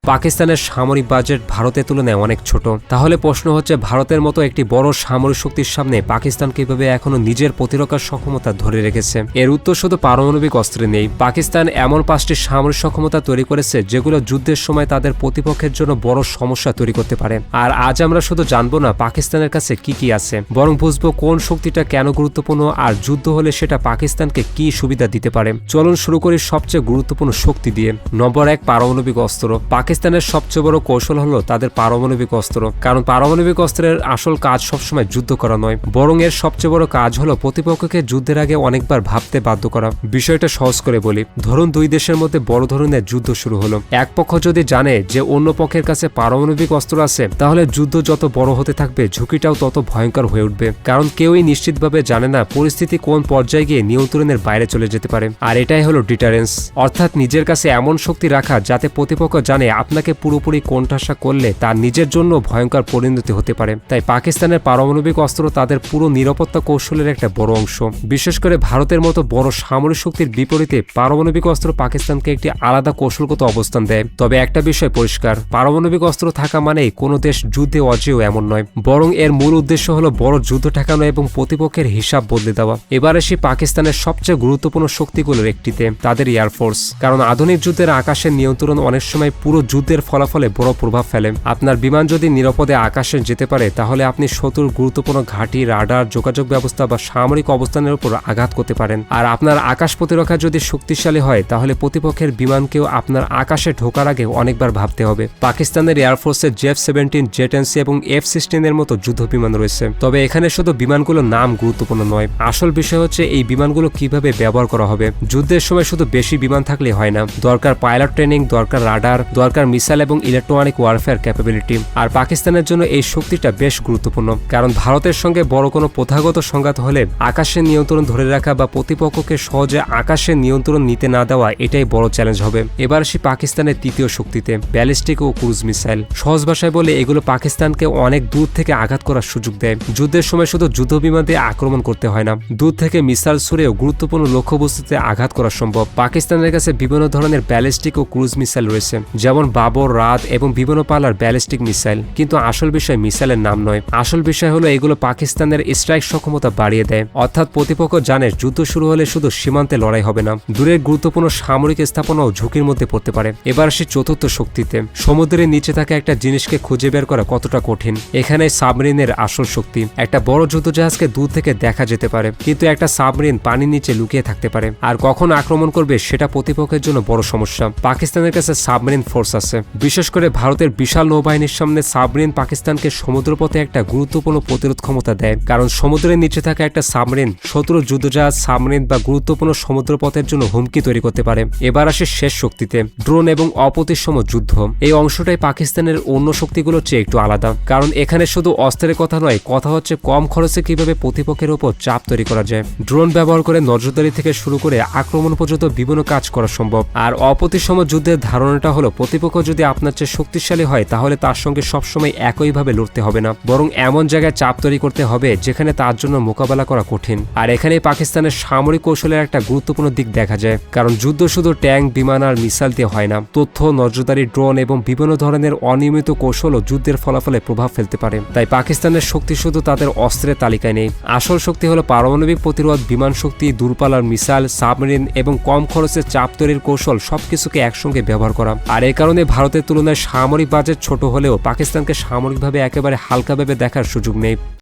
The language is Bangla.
পাকিস্তানের সামরিক বাজেট ভারতের তুলনায় অনেক ছোট। তাহলে প্রশ্ন হচ্ছে, ভারতের মতো একটি বড় সামরিক শক্তির সামনে পাকিস্তান কিভাবে এখনো নিজের প্রতিরক্ষার সক্ষমতা ধরে রেখেছে? এর উত্তর শুধু পারমাণবিক অস্ত্রে নেই। পাকিস্তান এমন 5টি সামরিক সক্ষমতা তৈরি করেছে যেগুলো যুদ্ধের সময় তাদের প্রতিপক্ষের জন্য বড় সমস্যা তৈরি করতে পারে। আর আজ আমরা শুধু জানবো না পাকিস্তানের কাছে কি কি আছে, বরং বুঝবো কোন শক্তিটা কেন গুরুত্বপূর্ণ আর যুদ্ধ হলে সেটা পাকিস্তানকে কি সুবিধা দিতে পারে। চলুন শুরু করি সবচেয়ে গুরুত্বপূর্ণ শক্তি দিয়ে। নম্বর 1, পারমাণবিক অস্ত্র। পাকিস্তানের সবচেয়ে বড় কৌশল হলো তাদের পারমাণবিক অস্ত্র। কারণ পারমাণবিক অস্ত্রের আসল কাজ সবসময় যুদ্ধ করা নয়, বরং এর সবচেয়ে বড় কাজ হলো প্রতিপক্ষকে যুদ্ধের আগে অনেকবার ভাবতে বাধ্য করা। বিষয়টা সহজ করে বলি, ধরুন দুই দেশের মধ্যে বড় ধরনের যুদ্ধ শুরু হলো। এক পক্ষ যদি জানে যে অন্য পক্ষের কাছে পারমাণবিক অস্ত্র আছে, তাহলে যুদ্ধ যত বড় হতে থাকবে ঝুঁকিটাও তত ভয়ঙ্কর হয়ে উঠবে। কারণ কেউই নিশ্চিতভাবে জানে না পরিস্থিতি কোন পর্যায়ে গিয়ে নিয়ন্ত্রণের বাইরে চলে যেতে পারে। আর এটাই হলো ডিটারেন্স, অর্থাৎ নিজের কাছে এমন শক্তি রাখা যাতে প্রতিপক্ষ জানে আপনাকে পুরোপুরি কোণঠাসা করলে তার নিজের জন্য ভয়ঙ্কর পরিণতি হতে পারে। তাই পাকিস্তানের পারমাণবিক অস্ত্র তাদের পুরো নিরাপত্তা কৌশলের একটা বড় অংশ। বিশেষ করে ভারতের মতো বড় সামরিক শক্তির বিপরীতে পারমাণবিক অস্ত্র পাকিস্তানকে একটি আলাদা কৌশলগত অবস্থান দেয়। তবে একটা বিষয় পরিষ্কার, পারমাণবিক অস্ত্র থাকা মানেই কোনো দেশ যুদ্ধে অজেয় এমন নয়, বরং এর মূল উদ্দেশ্য হলো বড় যুদ্ধ ঠেকানো এবং প্রতিপক্ষের হিসাব বদলে দেওয়া। এবার আসি পাকিস্তানের সবচেয়ে গুরুত্বপূর্ণ শক্তিগুলোর একটিতে, তাদের এয়ারফোর্স। কারণ আধুনিক যুদ্ধের আকাশের নিয়ন্ত্রণ অনেক সময় পুরো যুদ্ধের ফলাফলে বড় প্রভাব ফেলে। আপনার বিমান যদি নিরাপদে আকাশে যেতে পারে, তাহলে আপনি শত্রুর গুরুত্বপূর্ণ ঘাঁটি, রাডার, যোগাযোগ ব্যবস্থা বা সামরিক অবস্থানের উপর আঘাত করতে পারেন। আর আপনার আকাশ প্রতিরক্ষা যদি শক্তিশালী হয়, তাহলে প্রতিপক্ষের বিমানকেও আপনার আকাশে ঢোকার আগে অনেকবার ভাবতে হবে। পাকিস্তানের এয়ারফোর্সে J-17, J-10C এবং F-16 এর মতো যুদ্ধ বিমান রয়েছে। তবে এখানে শুধু বিমানগুলোর নাম গুরুত্বপূর্ণ নয়, আসল বিষয় হচ্ছে এই বিমানগুলো কিভাবে ব্যবহার করা হবে। যুদ্ধের সময় শুধু বেশি বিমান থাকলে হয় না, দরকার পাইলট ট্রেনিং, দরকার রাডার, দরকার মিসাইল এবং ইলেকট্রনিক ওয়ারফেয়ার ক্যাপাবিলিটি। আর পাকিস্তানের জন্য এই শক্তিটা বেশ গুরুত্বপূর্ণ, কারণ ভারতের সঙ্গে বড় কোনো প্রথাগত সংঘাত হলে আকাশের নিয়ন্ত্রণ ধরে রাখা বা প্রতিপক্ষকে সহজে আকাশের নিয়ন্ত্রণ নিতে না দেওয়া, এটাই বড় চ্যালেঞ্জ হবে। এবার আসি পাকিস্তানের তৃতীয় শক্তিতে, ব্যালিস্টিক ও ক্রুজ মিসাইল। সহজ ভাষায় বলে এগুলো পাকিস্তানকে অনেক দূর থেকে আঘাত করার সুযোগ দেয়। যুদ্ধের সময় শুধু যুদ্ধ বিমান দিয়ে আক্রমণ করতে হয় না, দূর থেকে মিসাইল ছুড়েও গুরুত্বপূর্ণ লক্ষ্যবস্তুতে আঘাত করা সম্ভব। পাকিস্তানের কাছে বিভিন্ন ধরনের ব্যালিস্টিক ও ক্রুজ মিসাইল রয়েছে, যেমন বাবর, রাত এবং বিভিন্ন পালার ব্যালিস্টিক মিসাইল। কিন্তু আসল বিষয় মিসাইলের নাম নয়, আসল বিষয় হলো এগুলো পাকিস্তানের স্ট্রাইক সক্ষমতা বাড়িয়ে দেয়। অর্থাৎ প্রতিপক্ষ জানে যুদ্ধ শুরু হলে শুধু সীমান্তে লড়াই হবে না, দূরের গুরুত্বপূর্ণ সামরিক স্থাপনাও ঝুঁকির মধ্যে পড়তে পারে। এবার আসি চতুর্থ শক্তিতে, সমুদ্রের নিচে থাকা একটা জিনিসকে খুঁজে বের করা কতটা কঠিন। এখানে সাবমেরিনের আসল শক্তি। একটা বড় যুদ্ধজাহাজকে দূর থেকে দেখা যেতে পারে, কিন্তু একটা সাবমেরিন পানির নিচে লুকিয়ে থাকতে পারে, আর কখন আক্রমণ করবে সেটা প্রতিপক্ষের জন্য বড় সমস্যা। পাকিস্তানের কাছে সাবমেরিন ফোর্স আছে, বিশেষ করে ভারতের বিশাল নৌবাহিনীর সামনে সাবমেরিন পাকিস্তানকে সমুদ্রপথে একটা গুরুত্বপূর্ণ প্রতিরোধ ক্ষমতা দেয়। কারণ সমুদ্রের নিচে থাকা একটা সাবমেরিন শত্রুর যুদ্ধজাহাজ, সাবমেরিন বা গুরুত্বপূর্ণ সমুদ্রপথের জন্য হুমকি তৈরি করতে পারে। এবার আসে শেষ শক্তিতে, ড্রোন এবং অপ্রতিসম যুদ্ধ। এই অংশটাই পাকিস্তানের অন্য শক্তিগুলোর চেয়ে একটু আলাদা, কারণ এখানে শুধু অস্ত্রের কথা নয়, কথা হচ্ছে কম খরচে কিভাবে প্রতিপক্ষের উপর চাপ তৈরি করা যায়। ড্রোন ব্যবহার করে নজরদারি থেকে শুরু করে আক্রমণ পর্যন্ত বিভিন্ন কাজ করা সম্ভব। আর অপ্রতিসম যুদ্ধের ধারণাটা হলো প্রতিপক্ষ যদি আপনার চেয়ে শক্তিশালী হয়, তাহলে তার সঙ্গে সবসময় একইভাবে লড়তে হবে না, বরং এমন জায়গায় চাপ তৈরি করতে হবে যেখানে তার জন্য মোকাবেলা করা কঠিন। আর এখানেই পাকিস্তানের সামরিক কৌশলের একটা গুরুত্বপূর্ণ দিক দেখা যায়, কারণ যুদ্ধ শুধু ট্যাঙ্ক, বিমান আর মিসাইল দিয়ে হয় না। তথ্য, নজরদারি, ড্রোন এবং বিভিন্ন ধরনের অনিয়মিত কৌশলও যুদ্ধের ফলাফলে প্রভাব ফেলতে পারে। তাই পাকিস্তানের শক্তি শুধু তাদের অস্ত্রের তালিকায় নেই, আসল শক্তি হলো পারমাণবিক প্রতিরোধ, বিমান শক্তি, দূরপাল্লার মিসাইল, সাবমেরিন এবং কম খরচে চাপ তৈরির কৌশল, সবকিছুকে একসঙ্গে ব্যবহার করা। আর এই কারণে ভারতের তুলনায় সামরিক বাজেট ছোট হলেও পাকিস্তানকে সামরিকভাবে একেবারে হালকাভাবে দেখার সুযোগ নেই।